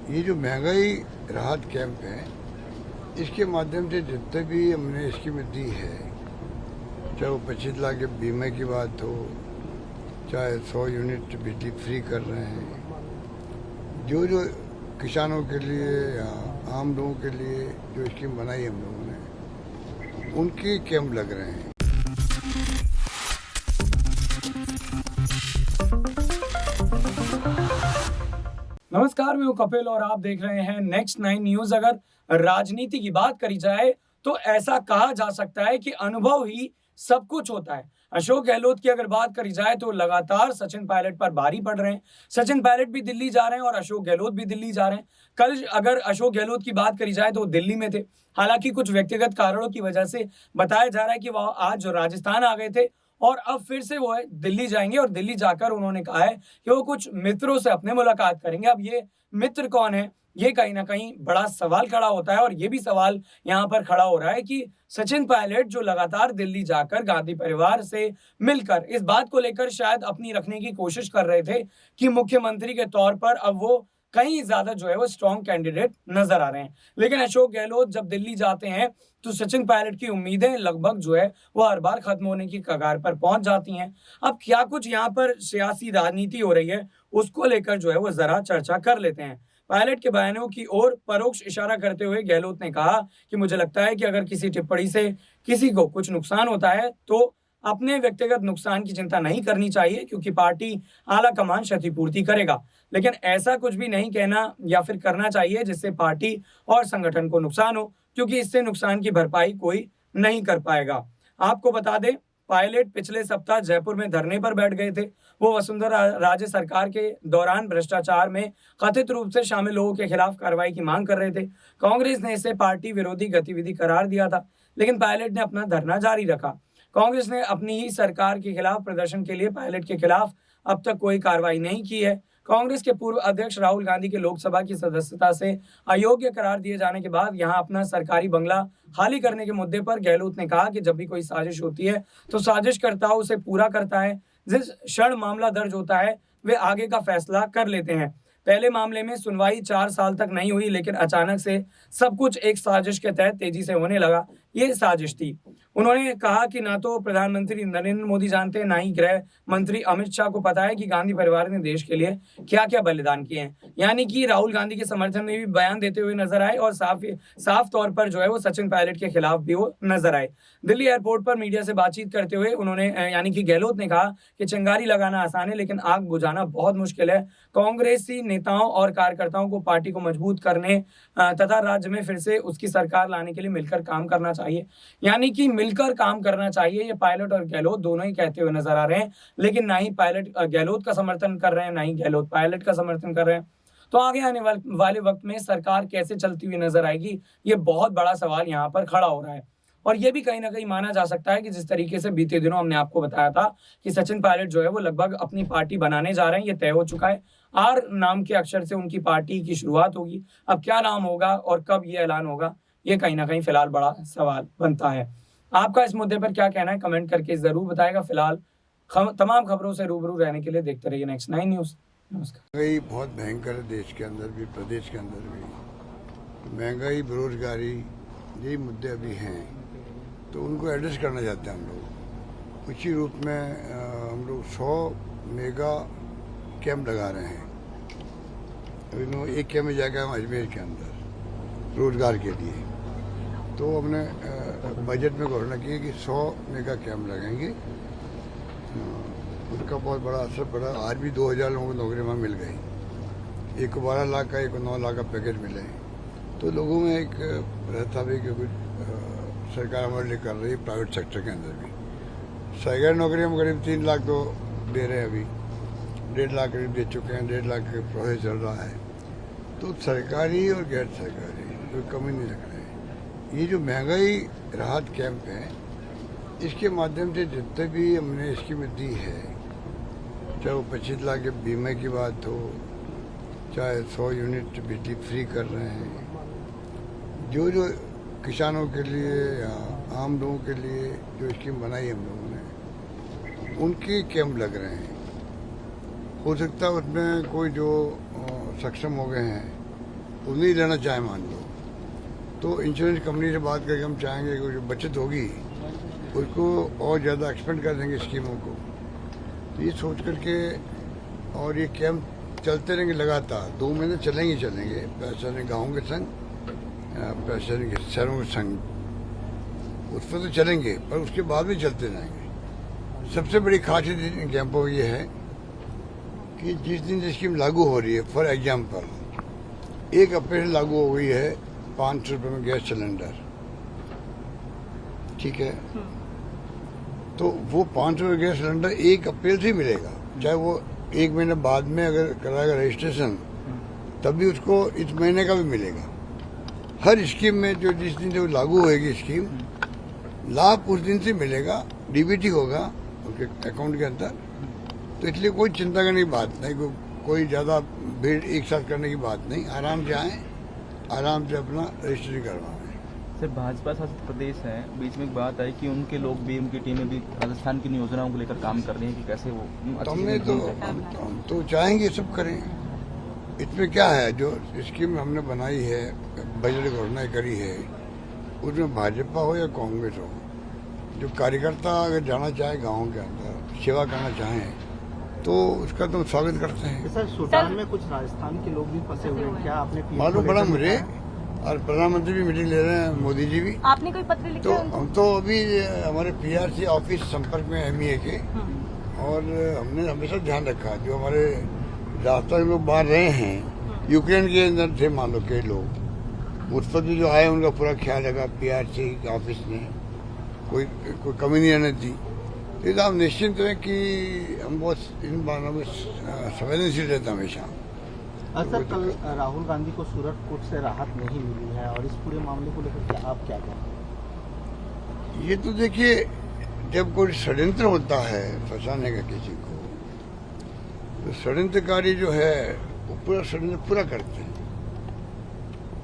ये जो महंगाई राहत कैंप है, इसके माध्यम से जितने भी हमने स्कीमें दी है, चाहे वो 25 लाख के बीमे की बात हो, चाहे 100 यूनिट बिजली फ्री कर रहे हैं, जो जो किसानों के लिए या आम लोगों के लिए जो स्कीम बनाई हम लोगों ने, उनके कैंप लग रहे हैं। नमस्कार, मैं हूं कपिल और आप देख रहे हैं नेक्स्ट 9 न्यूज। अगर राजनीति की बात करी जाए तो ऐसा कहा जा सकता है कि अनुभव ही सब कुछ होता है। अशोक गहलोत की अगर बात करी जाए तो लगातार सचिन पायलट पर भारी पड़ रहे हैं। सचिन पायलट भी दिल्ली जा रहे हैं और अशोक गहलोत भी दिल्ली जा रहे हैं। कल अगर अशोक गहलोत की बात करी जाए तो वो दिल्ली में थे, हालांकि कुछ व्यक्तिगत कारणों की वजह से बताया जा रहा है कि वह आज राजस्थान आ गए थे और अब फिर से वो दिल्ली जाएंगे और दिल्ली जाकर उन्होंने कहा है कि वो कुछ मित्रों से अपने मुलाकात करेंगे। अब ये मित्र कौन है, ये कहीं ना कहीं बड़ा सवाल खड़ा होता है और ये भी सवाल यहाँ पर खड़ा हो रहा है कि सचिन पायलट जो लगातार दिल्ली जाकर गांधी परिवार से मिलकर इस बात को लेकर शायद अपनी रखने की कोशिश कर रहे थे कि मुख्यमंत्री के तौर पर अब वो कहीं ज्यादा जो है वो स्ट्रॉन्ग कैंडिडेट नजर आ रहे हैं। लेकिन अशोक गहलोत जब दिल्ली जाते हैं तो सचिन पायलट की उम्मीदें लगभग जो है वो हर बार खत्म होने की कगार पर पहुंच जाती हैं। अब क्या कुछ यहाँ पर सियासी राजनीति हो रही है, उसको लेकर जो है वो जरा चर्चा कर लेते हैं। पायलट के बयानों की ओर परोक्ष इशारा करते हुए गहलोत ने कहा कि मुझे लगता है कि अगर किसी टिप्पणी से किसी को कुछ नुकसान होता है तो अपने व्यक्तिगत नुकसान की चिंता नहीं करनी चाहिए, क्योंकि पार्टी आला कमान क्षतिपूर्ति करेगा। लेकिन ऐसा कुछ भी नहीं कहना या फिर करना चाहिए जिससे पार्टी और संगठन को नुकसान हो, क्योंकि इससे नुकसान की भरपाई कोई नहीं कर पाएगा। आपको बता दें, पायलट पिछले सप्ताह जयपुर में धरने पर बैठ गए थे। वो वसुंधरा राजे सरकार के दौरान भ्रष्टाचार में कथित रूप से शामिल लोगों के खिलाफ कार्रवाई की मांग कर रहे थे। कांग्रेस ने इसे पार्टी विरोधी गतिविधि करार दिया था, लेकिन पायलट ने अपना धरना जारी रखा। कांग्रेस ने अपनी ही सरकार के खिलाफ प्रदर्शन के लिए पायलट के खिलाफ अब तक कोई कार्रवाई नहीं की है। कांग्रेस के पूर्व अध्यक्ष राहुल गांधी के लोकसभा की सदस्यता से अयोग्य करार दिए जाने के बाद यहां अपना सरकारी बंगला खाली करने के मुद्दे पर गहलोत ने कहा कि जब भी कोई साजिश होती है तो साजिशकर्ता उसे पूरा करता है। जिस क्षण मामला दर्ज होता है वे आगे का फैसला कर लेते हैं। पहले मामले में सुनवाई 4 साल तक नहीं हुई, लेकिन अचानक से सब कुछ एक साजिश के तहत तेजी से होने लगा। ये साजिश थी। उन्होंने कहा कि ना तो प्रधानमंत्री नरेंद्र मोदी जानते हैं, ना ही गृह मंत्री अमित शाह को पता है कि गांधी परिवार ने देश के लिए क्या क्या बलिदान किए हैं। यानी कि राहुल गांधी के समर्थन में भी बयान देते हुए नजर आए और साफ तौर पर जो है वो सचिन पायलट के खिलाफ भी वो नजर आए। दिल्ली एयरपोर्ट पर मीडिया से बातचीत करते हुए उन्होंने यानी कि गहलोत ने कहा कि चिंगारी लगाना आसान है, लेकिन आग बुझाना बहुत मुश्किल है। कांग्रेसी नेताओं और कार्यकर्ताओं को पार्टी को मजबूत करने तथा राज्य में फिर से उसकी सरकार लाने के लिए मिलकर काम करना चाहिए। यानी कि मिलकर काम करना चाहिए, ये पायलट और गहलोत दोनों ही कहते हुए नजर आ रहे हैं। लेकिन ना ही पायलट गहलोत का समर्थन कर रहे हैं, ना ही गहलोत पायलट का समर्थन कर रहे हैं। तो आगे आने वाले वक्त में सरकार कैसे चलती हुई नजर आएगी, ये बहुत बड़ा सवाल यहाँ पर खड़ा हो रहा है। और ये भी कहीं ना कहीं माना जा सकता है कि जिस तरीके से बीते दिनों हमने आपको बताया था कि सचिन पायलट जो है वो लगभग अपनी पार्टी बनाने जा रहे हैं, ये तय हो चुका है। आर नाम के अक्षर से उनकी पार्टी की शुरुआत होगी। अब क्या नाम होगा और कब ये ऐलान होगा, ये कहीं ना कहीं फिलहाल बड़ा सवाल बनता है। आपका इस मुद्दे पर क्या कहना है, कमेंट करके जरूर बताएगा। फिलहाल तमाम खबरों से रूबरू रहने के लिए देखते रहिए नेक्स्ट 9 न्यूज। नमस्कार। महंगाई बहुत भयंकर है, देश के अंदर भी प्रदेश के अंदर भी। महंगाई, बेरोजगारी, यही मुद्दे अभी हैं, तो उनको एड्रेस करना चाहते हैं हम लोग। उसी रूप में हम लोग 100 मेगा कैंप लगा रहे हैं। अभी एक कैंप में जाकर हम अजमेर के अंदर रोजगार के लिए, तो हमने बजट में घोषणा की है कि 100 मेगा कैंप लगाएंगे। उसका बहुत बड़ा असर पड़ा। आज भी 2000 लोगों को नौकरी वहाँ मिल गई। एक को 12 लाख का, एक को 9 लाख का पैकेज मिले। तो लोगों में एक रहता भी कि कुछ सरकार हमारे लिए कर रही है। प्राइवेट सेक्टर के अंदर भी सरकारी नौकरी हम करीब 3 लाख तो दे रहे हैं, अभी 1.5 लाख करीब दे चुके हैं। 1.5 लाख का प्रोसेस चल रहा है। तो सरकारी और गैर सरकारी कोई कमी नहीं रख रहे हैं। ये जो महंगाई राहत कैंप है, इसके माध्यम से जितने भी हमने स्कीमें दी है, चाहे वो 25 लाख के बीमे की बात हो, चाहे 100 यूनिट बिजली फ्री कर रहे हैं, जो जो किसानों के लिए या आम लोगों के लिए जो स्कीम बनाई हम लोगों ने, उनके कैंप लग रहे हैं। हो सकता है उसमें कोई जो सक्षम हो गए हैं वो नहीं लेना चाहे मान लो, तो इंश्योरेंस कंपनी से बात करके हम चाहेंगे कि जो बचत होगी उसको और ज़्यादा एक्सपेंड कर देंगे स्कीमों को। तो ये सोच करके और ये कैंप चलते रहेंगे लगातार, 2 महीने चलेंगे पैसा नहीं गाँव के संग, पैसा नहीं शहरों के संग, उस पर तो चलेंगे पर उसके बाद भी चलते रहेंगे। सबसे बड़ी खासियत इन कैंपों की ये है कि जिस दिन स्कीम लागू हो रही है, फॉर एग्जाम्पल 1 अप्रैल से लागू हो गई है 500 रुपये में गैस सिलेंडर, ठीक है, तो वो 500 रुपये गैस सिलेंडर 1 अप्रैल से मिलेगा, चाहे वो 1 महीने बाद में अगर कराएगा रजिस्ट्रेशन तब भी उसको इस महीने का भी मिलेगा। हर स्कीम में जो जिस दिन जो लागू होएगी स्कीम, लाभ उस दिन से मिलेगा, डीबीटी होगा उनके अकाउंट के अंदर। तो इसलिए कोई चिंता करने की बात नहीं, कोई ज़्यादा भीड़ एक साथ करने की बात नहीं, आराम से आएँ, आराम से अपना रजिस्ट्रेशन करवाएं। सर भाजपा शासित प्रदेश है, बीच में एक बात आई कि उनके लोग भी, उनकी टीमें भी राजस्थान की योजनाओं को लेकर काम कर रही है कि कैसे वो हम तो चाहेंगे सब करें, इसमें क्या है। जो स्कीम हमने बनाई है, बजट घोषणा करी है, उसमें भाजपा हो या कांग्रेस हो, जो कार्यकर्ता अगर जाना चाहे गाँव के अंदर सेवा करना चाहें तो उसका तो स्वागत करते हैं। सर सूडान में कुछ राजस्थान के लोग भी फंसे हुए हैं, क्या आपने मालूम पड़ा मुझे, और प्रधानमंत्री भी मीटिंग ले रहे हैं, मोदी जी भी। आपने कोई पत्र लिखा तो है? हम तो अभी हमारे पीआरसी ऑफिस संपर्क में एमईए के, और हमने हमेशा ध्यान रखा जो हमारे रास्ता लोग बाहर रहे हैं, यूक्रेन के अंदर थे मान लो कई लोग, उस पर भी जो आए उनका पूरा ख्याल रखा पीआरसी ऑफिस ने, कोई कमी नहीं आने दी। तो आप निश्चिंत हैं कि हम बहुत इन बातों में संवेदनशील रहते हमेशा। सर कल राहुल गांधी को सूरत कोर्ट से राहत नहीं मिली है, और इस पूरे मामले को लेकर आप क्या कहेंगे? ये तो देखिए, जब कोई षड्यंत्र होता है फंसाने का किसी को, तो षड्यंत्रकारी जो है वो पूरा षड्यंत्र पूरा करते हैं।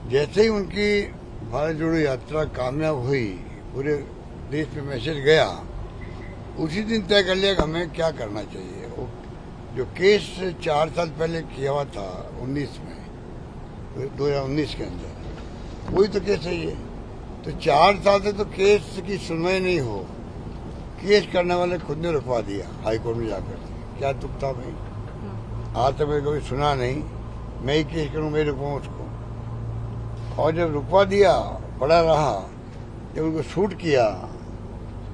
जैसे ही उनकी भारत जोड़ो यात्रा कामयाब हुई, पूरे देश पे मैसेज गया, उसी दिन तय कर लिया कि हमें क्या करना चाहिए। वो जो केस 4 साल पहले किया हुआ था 19 में, 2019 के अंदर, वही तो केस है ये। तो 4 साल से तो केस की सुनवाई नहीं हो, केस करने वाले खुद ने रुकवा दिया हाई कोर्ट में जाकर। क्या तुक था भाई, आज तक मैंने कभी सुना नहीं, मैं ही केस करूँ, मैं रुकवाऊँ उसको। और जब रुकवा दिया, पड़ा रहा, जब उनको शूट किया,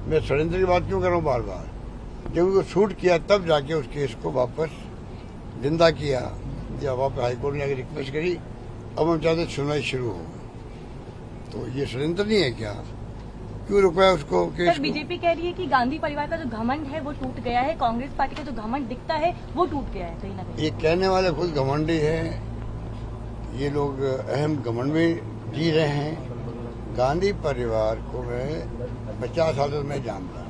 मैं षड्यंत्र की बात क्यों कर रहा हूँ बार बार, जब उनको शूट किया तब जाके उस केस को वापस जिंदा किया, जब वापस हाईकोर्ट ने आके रिक्वेस्ट करी, अब हम चाहते सुनवाई शुरू हो। तो ये षड्यंत्र नहीं है क्या, क्यों रुकवाया उसको केस को? बीजेपी कह रही है कि गांधी परिवार का जो घमंड है वो टूट गया है, कांग्रेस पार्टी का जो घमंड दिखता है वो टूट गया है कहीं ना कहीं। ये कहने वाले खुद घमंडी है, ये लोग अहम घमंड में जी रहे हैं। गांधी परिवार को मैं 50 साल से मैं जानता हूँ।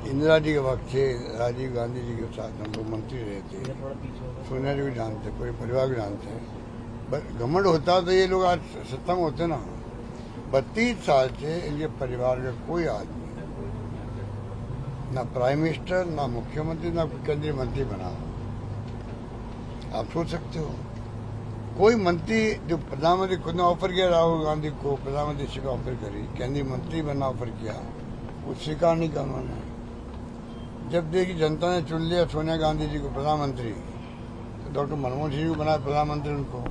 इंदिरा जी के वक्त से राजीव गांधी जी के साथ हम लोग मंत्री रहे थे, सोनिया जी भी जानते, पूरे परिवार भी जानते हैं। बस घमंड होता तो ये लोग आज सत्ता में होते ना। 32 साल से इनके परिवार का कोई आदमी, ना प्राइम मिनिस्टर, ना मुख्यमंत्री, ना केंद्रीय मंत्री बना। आप सोच सकते हो, कोई मंत्री जो प्रधानमंत्री खुद ने ऑफर किया, राहुल गांधी को प्रधानमंत्री से ऑफर करी, केंद्रीय मंत्री बनना ऑफर किया, वो स्वीकार नहीं किया उन्होंने। जब देखी जनता ने चुन लिया सोनिया गांधी जी को प्रधानमंत्री, तो डॉक्टर मनमोहन सिंह जी को बनाया प्रधानमंत्री उनको।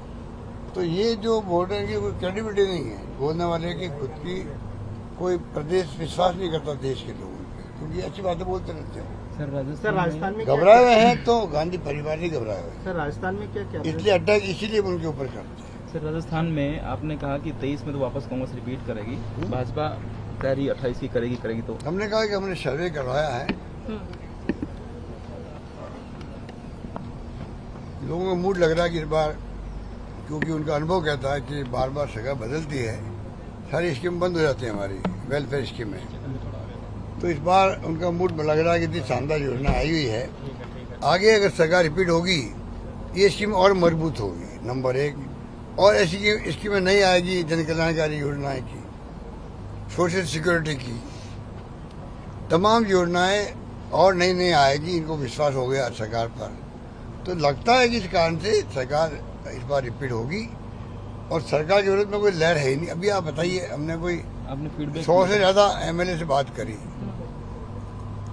तो ये जो बोल रहे हैं कि कोई क्रेडिबिलिटी नहीं है, बोलने वाले की खुद की कोई प्रदेश विश्वास नहीं करता देश के लोगों पे, क्योंकि अच्छी बातें बोलते रहते हैं। सर राजस्थान में घबराए हुए हैं, तो गांधी परिवार ही घबराए हुए हैं। सर राजस्थान में क्या इसलिए अटैक इसीलिए उनके ऊपर करते हैं। सर राजस्थान में आपने कहा कि 23 में तो वापस कांग्रेस रिपीट करेगी, भाजपा कह रही 28 की करेगी तो हमने कहा कि हमने सर्वे करवाया है, लोगों का मूड लग रहा है कि इस बार, क्योंकि उनका अनुभव कहता है कि बार बार सरकार बदलती है, सारी स्कीम बंद हो जाती है हमारी वेलफेयर स्कीमें। तो इस बार उनका मूड लग रहा है कि इतनी शानदार योजना आई हुई है, आगे अगर सरकार रिपीट होगी ये स्कीम और मजबूत होगी, नंबर 1। और ऐसी स्कीमें नहीं आएगी जन कल्याणकारी योजनाएं की, सोशल सिक्योरिटी की, तमाम योजनाएं और नई नई आएगी, इनको विश्वास हो गया सरकार पर। तो लगता है कि इस कारण से सरकार इस बार रिपीट होगी, और सरकार के विरोध में कोई लहर है ही नहीं। अभी आप बताइए, हमने कोई आपने फीडबैक 100 से ज्यादा एमएलए से बात करी,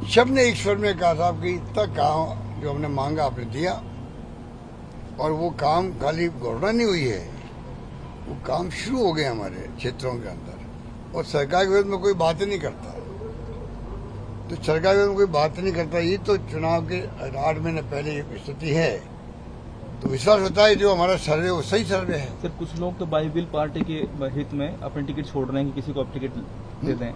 सब ने एक स्वर में कहा साहब कि इतना काम जो हमने मांगा आपने दिया, और वो काम खाली घोषणा नहीं हुई है, वो काम शुरू हो गए हमारे क्षेत्रों के अंदर, और सरकार के विरोध में कोई बात ही नहीं करता। तो सरकार के विरोध में कोई बात नहीं करता, ये तो चुनाव के 8 महीने पहले ये स्थिति है, तो विश्वास होता है जो हमारा सर्वे वो सही सर्वे है। सर कुछ लोग तो बाई विल पार्टी के हित में अपनी टिकट छोड़ रहे हैं कि किसी को आप टिकट दे दें।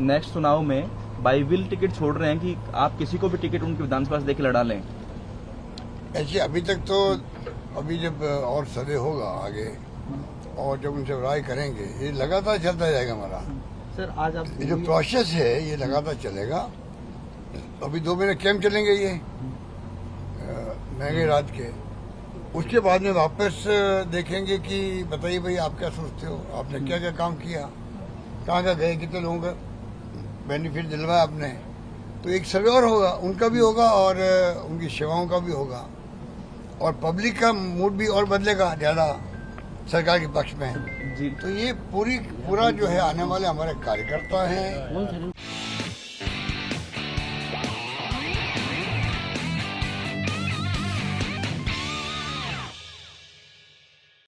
नेक्स्ट चुनाव में बाई विल टिकट छोड़ रहे हैं कि आप किसी को भी टिकट उनके विधानसभा से देकर लड़ा लें। ऐसे अभी तक तो, अभी जब और सर्वे होगा आगे और जब उनसे राय करेंगे, ये लगातार चलता जाएगा हमारा। सर आज आप ये जो प्रोसेस है ये लगातार चलेगा। अभी 2 महीने कैंप चलेंगे ये महंगे रात के, उसके बाद में वापस देखेंगे कि बताइए भाई आप क्या सोचते हो, आपने क्या क्या काम किया, कहाँ कहाँ गए, कितने लोगों का बेनिफिट दिलवाया आपने। तो एक सर्वे और होगा, उनका भी होगा और उनकी सेवाओं का भी होगा, और पब्लिक का मूड भी और बदलेगा ज़्यादा सरकार के पक्ष में। जी तो ये पूरा जो है आने वाले हमारे कार्यकर्ता हैं।